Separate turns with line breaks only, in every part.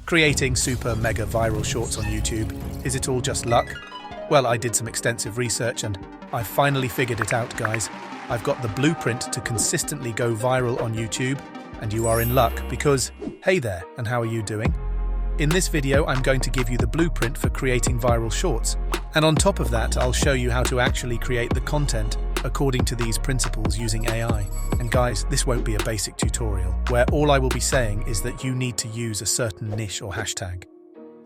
Creating super mega viral shorts on YouTube, is it all just luck? Well, I did some extensive research and I finally figured it out, guys. I've got the blueprint to consistently go viral on YouTube, and you are in luck because, hey there, and how are you doing? In this video, I'm going to give you the blueprint for creating viral shorts. And on top of that, I'll show you how to actually create the content according to these principles using AI. And guys, this won't be a basic tutorial, where all I will be saying is that you need to use a certain niche or hashtag.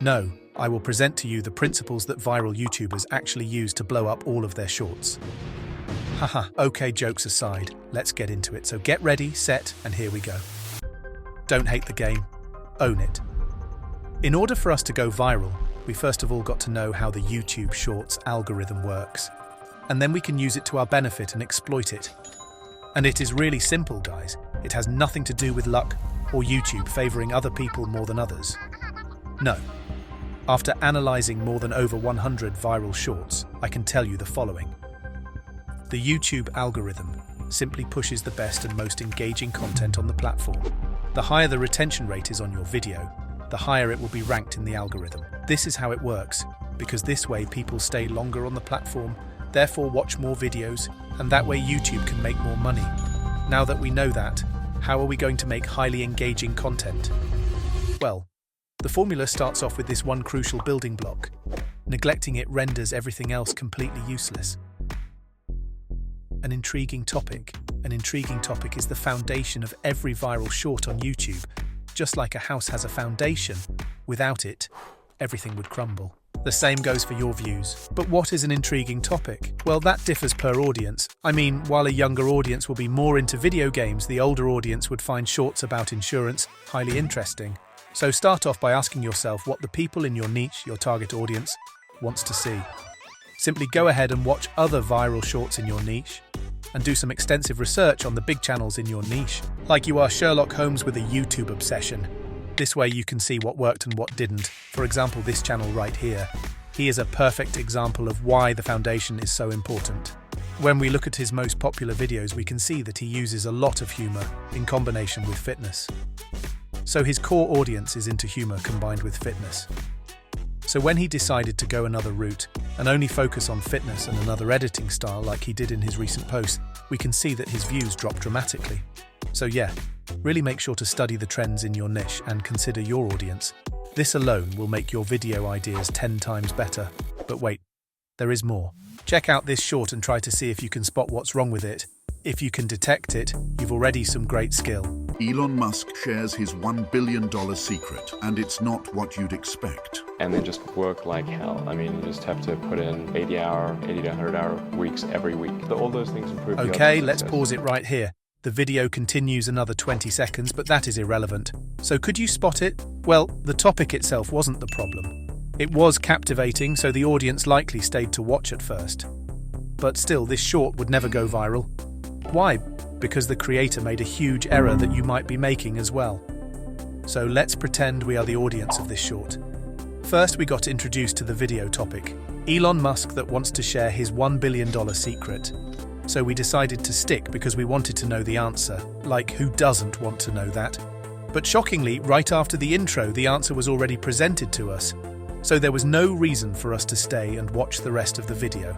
No, I will present to you the principles that viral YouTubers actually use to blow up all of their shorts. Haha, okay, jokes aside, let's get into it. So get ready, set, and here we go. Don't hate the game, own it. In order for us to go viral, we first of all got to know how the YouTube Shorts algorithm works. And then we can use it to our benefit and exploit it. And it is really simple, guys. It has nothing to do with luck or YouTube favoring other people more than others. No. After analyzing more than over 100 viral shorts, I can tell you the following. The YouTube algorithm simply pushes the best and most engaging content on the platform. The higher the retention rate is on your video, the higher it will be ranked in the algorithm. This is how it works, because this way people stay longer on the platform, therefore watch more videos, and that way YouTube can make more money. Now that we know that, how are we going to make highly engaging content? Well, the formula starts off with this one crucial building block. Neglecting it renders everything else completely useless. An intriguing topic. An intriguing topic is the foundation of every viral short on YouTube. Just like a house has a foundation, without it, everything would crumble. The same goes for your views. But what is an intriguing topic? Well, that differs per audience. I mean, while a younger audience will be more into video games, the older audience would find shorts about insurance highly interesting. So start off by asking yourself what the people in your niche, your target audience, wants to see. Simply go ahead and watch other viral shorts in your niche and do some extensive research on the big channels in your niche, like you are Sherlock Holmes with a YouTube obsession. This way you can see what worked and what didn't. For example, this channel right here. He is a perfect example of why the foundation is so important. When we look at his most popular videos, we can see that he uses a lot of humor in combination with fitness. So his core audience is into humor combined with fitness. So when he decided to go another route and only focus on fitness and another editing style like he did in his recent posts, we can see that his views dropped dramatically. So yeah, really make sure to study the trends in your niche and consider your audience. This alone will make your video ideas 10 times better. But wait, there is more. Check out this short and try to see if you can spot what's wrong with it. If you can detect it, you've already some great skill.
Elon Musk shares his $1 billion secret, and it's not what you'd expect.
And then just work like hell. I mean, you just have to put in 80 to 100-hour weeks every week. All those things improve.
Okay, let's pause it right here. The video continues another 20 seconds, but that is irrelevant. So could you spot it? Well, the topic itself wasn't the problem. It was captivating, so the audience likely stayed to watch at first. But still, this short would never go viral. Why? Because the creator made a huge error that you might be making as well. So let's pretend we are the audience of this short. First, we got introduced to the video topic. Elon Musk that wants to share his $1 billion secret. So we decided to stick because we wanted to know the answer. Like, who doesn't want to know that? But shockingly, right after the intro, the answer was already presented to us. So there was no reason for us to stay and watch the rest of the video.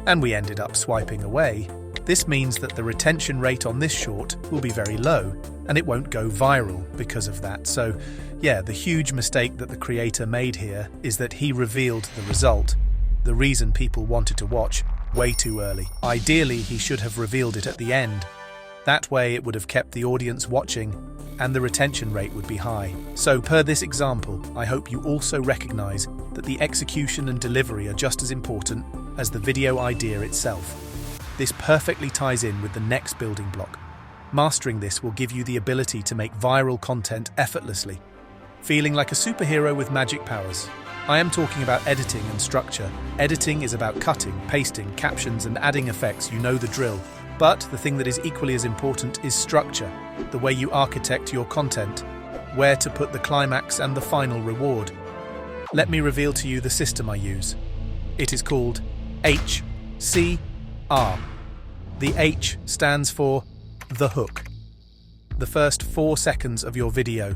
And we ended up swiping away. This means that the retention rate on this short will be very low, and it won't go viral because of that. So yeah, the huge mistake that the creator made here is that he revealed the result, the reason people wanted to watch, way too early. Ideally, he should have revealed it at the end. That way it would have kept the audience watching, and the retention rate would be high. So per this example, I hope you also recognize that the execution and delivery are just as important as the video idea itself. This perfectly ties in with the next building block. Mastering this will give you the ability to make viral content effortlessly, feeling like a superhero with magic powers. I am talking about editing and structure. Editing is about cutting, pasting, captions, and adding effects. You know the drill. But the thing that is equally as important is structure, the way you architect your content, where to put the climax and the final reward. Let me reveal to you the system I use. It is called HCR. The H stands for the hook. The first 4 seconds of your video,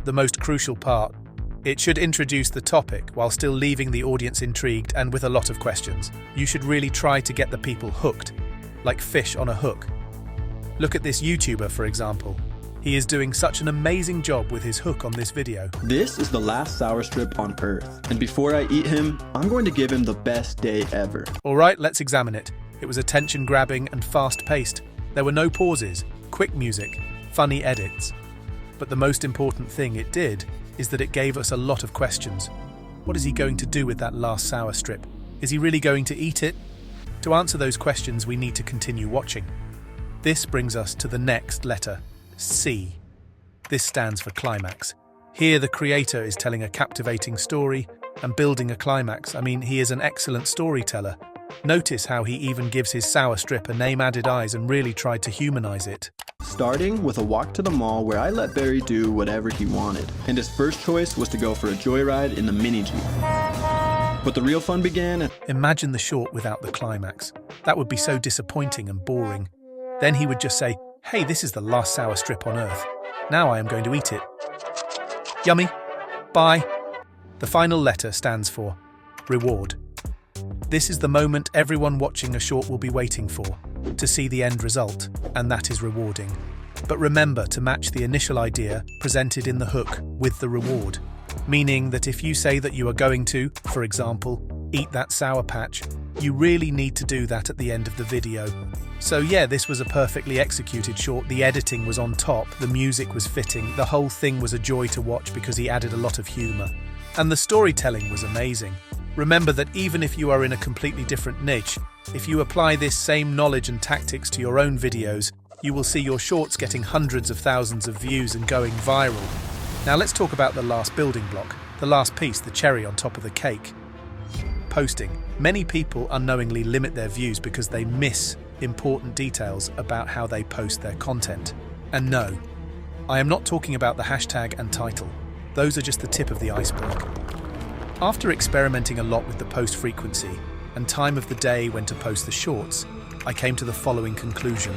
the most crucial part, It should introduce the topic while still leaving the audience intrigued and with a lot of questions. You should really try to get the people hooked, like fish on a hook. Look at this YouTuber, for example. He is doing such an amazing job with his hook on this video.
This is the last sour strip on Earth, and before I eat him, I'm going to give him the best day ever.
Alright, let's examine it. It was attention-grabbing and fast-paced. There were no pauses, quick music, funny edits. But the most important thing it did is that it gave us a lot of questions. What is he going to do with that last sour strip? Is he really going to eat it? To answer those questions, we need to continue watching. This brings us to the next letter, C. This stands for climax. Here the creator is telling a captivating story and building a climax. I mean, he is an excellent storyteller. Notice how he even gives his sour strip a name, added eyes, and really tried to humanize it.
Starting with a walk to the mall where I let Barry do whatever he wanted, and his first choice was to go for a joyride in the mini Jeep. But the real fun began.
Imagine the short without the climax. That would be so disappointing and boring. Then he would just say, "Hey, this is the last sour strip on Earth. Now I am going to eat it. Yummy. Bye." The final letter stands for reward. This is the moment everyone watching a short will be waiting for, to see the end result, and that is rewarding. But remember to match the initial idea presented in the hook with the reward, meaning that if you say that you are going to, for example, eat that Sour Patch, you really need to do that at the end of the video. So yeah, this was a perfectly executed short. The editing was on top, the music was fitting, the whole thing was a joy to watch because he added a lot of humor. And the storytelling was amazing. Remember that even if you are in a completely different niche, if you apply this same knowledge and tactics to your own videos, you will see your shorts getting hundreds of thousands of views and going viral. Now let's talk about the last building block, the last piece, the cherry on top of the cake. Posting. Many people unknowingly limit their views because they miss important details about how they post their content. And no, I am not talking about the hashtag and title. Those are just the tip of the iceberg. After experimenting a lot with the post frequency and time of the day when to post the shorts, I came to the following conclusion.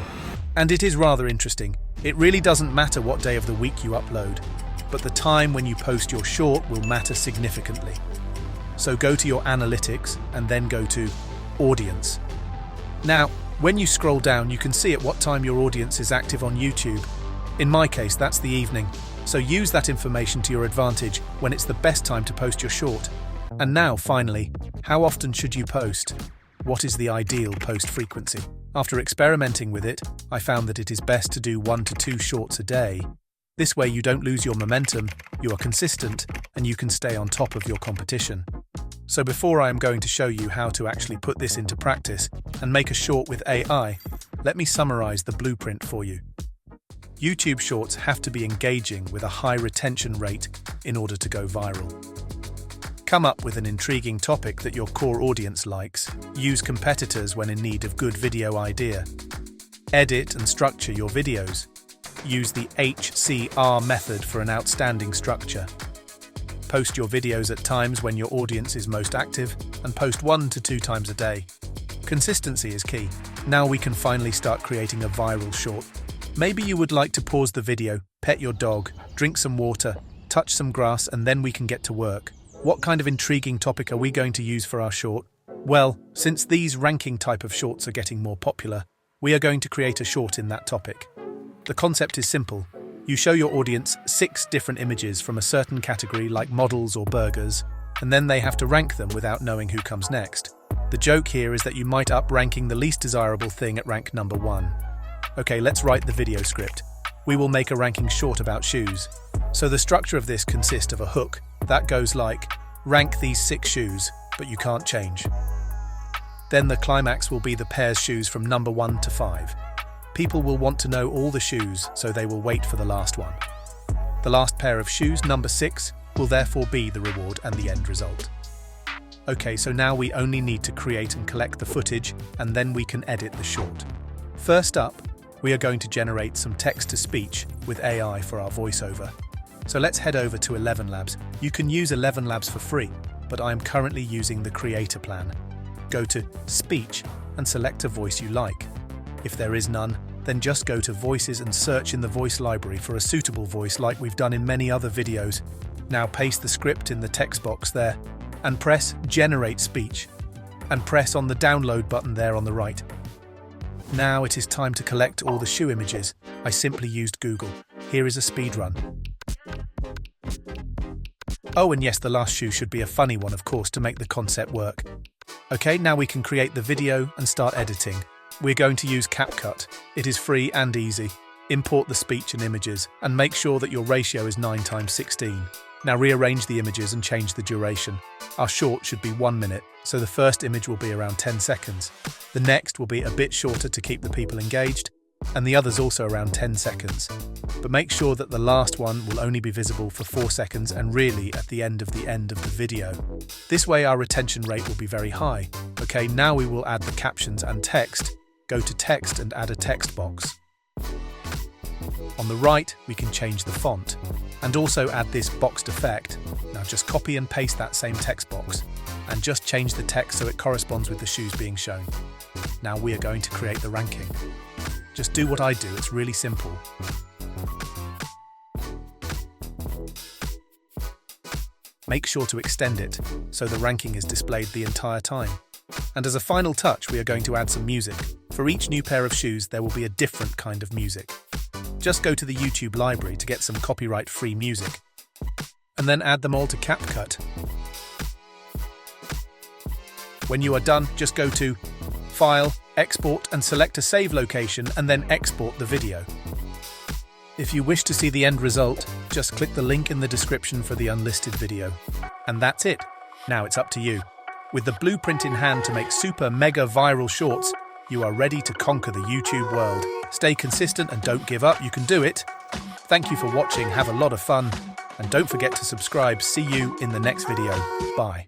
And it is rather interesting. It really doesn't matter what day of the week you upload, but the time when you post your short will matter significantly. So go to your analytics and then go to audience. Now, when you scroll down, you can see at what time your audience is active on YouTube. In my case, that's the evening. So use that information to your advantage when it's the best time to post your short. And now, finally, how often should you post? What is the ideal post frequency? After experimenting with it, I found that it is best to do 1 to 2 shorts a day. This way you don't lose your momentum, you are consistent, and you can stay on top of your competition. So before I am going to show you how to actually put this into practice and make a short with AI, let me summarize the blueprint for you. YouTube Shorts have to be engaging with a high retention rate in order to go viral. Come up with an intriguing topic that your core audience likes. Use competitors when in need of good video idea. Edit and structure your videos. Use the HCR method for an outstanding structure. Post your videos at times when your audience is most active and post 1 to 2 times a day. Consistency is key. Now we can finally start creating a viral short. Maybe you would like to pause the video, pet your dog, drink some water, touch some grass, and then we can get to work. What kind of intriguing topic are we going to use for our short? Well, since these ranking type of shorts are getting more popular, we are going to create a short in that topic. The concept is simple. You show your audience 6 different images from a certain category like models or burgers, and then they have to rank them without knowing who comes next. The joke here is that you might up ranking the least desirable thing at rank number 1. Okay, let's write the video script. We will make a ranking short about shoes. So the structure of this consists of a hook that goes like, rank these 6 shoes, but you can't change. Then the climax will be the pair's shoes from number 1 to 5. People will want to know all the shoes, so they will wait for the last one. The last pair of shoes, number 6, will therefore be the reward and the end result. Okay, so now we only need to create and collect the footage, and then we can edit the short. First up, we are going to generate some text-to-speech with AI for our voiceover. So let's head over to 11 Labs. You can use 11 Labs for free, but I am currently using the Creator plan. Go to Speech and select a voice you like. If there is none, then just go to Voices and search in the voice library for a suitable voice like we've done in many other videos. Now paste the script in the text box there and press Generate Speech and press on the download button there on the right. Now it is time to collect all the shoe images. I simply used Google. Here is a speed run. Oh, and yes, the last shoe should be a funny one, of course, to make the concept work. Okay, now we can create the video and start editing. We're going to use CapCut. It is free and easy. Import the speech and images and make sure that your ratio is 9:16. Now rearrange the images and change the duration. Our short should be 1 minute, so the first image will be around 10 seconds. The next will be a bit shorter to keep the people engaged, and the others also around 10 seconds. But make sure that the last one will only be visible for 4 seconds and really at the end of the video. This way our retention rate will be very high. Okay, now we will add the captions and text. Go to text and add a text box. On the right, we can change the font and also add this boxed effect. Now just copy and paste that same text box and just change the text so it corresponds with the shoes being shown. Now we are going to create the ranking. Just do what I do, it's really simple. Make sure to extend it so the ranking is displayed the entire time. And as a final touch, we are going to add some music. For each new pair of shoes, there will be a different kind of music. Just go to the YouTube library to get some copyright-free music, and then add them all to CapCut. When you are done, just go to File, Export, and select a save location, and then export the video. If you wish to see the end result, just click the link in the description for the unlisted video. And that's it. Now it's up to you. With the blueprint in hand to make super mega viral shorts, you are ready to conquer the YouTube world. Stay consistent and don't give up, you can do it. Thank you for watching, have a lot of fun, and don't forget to subscribe. See you in the next video. Bye.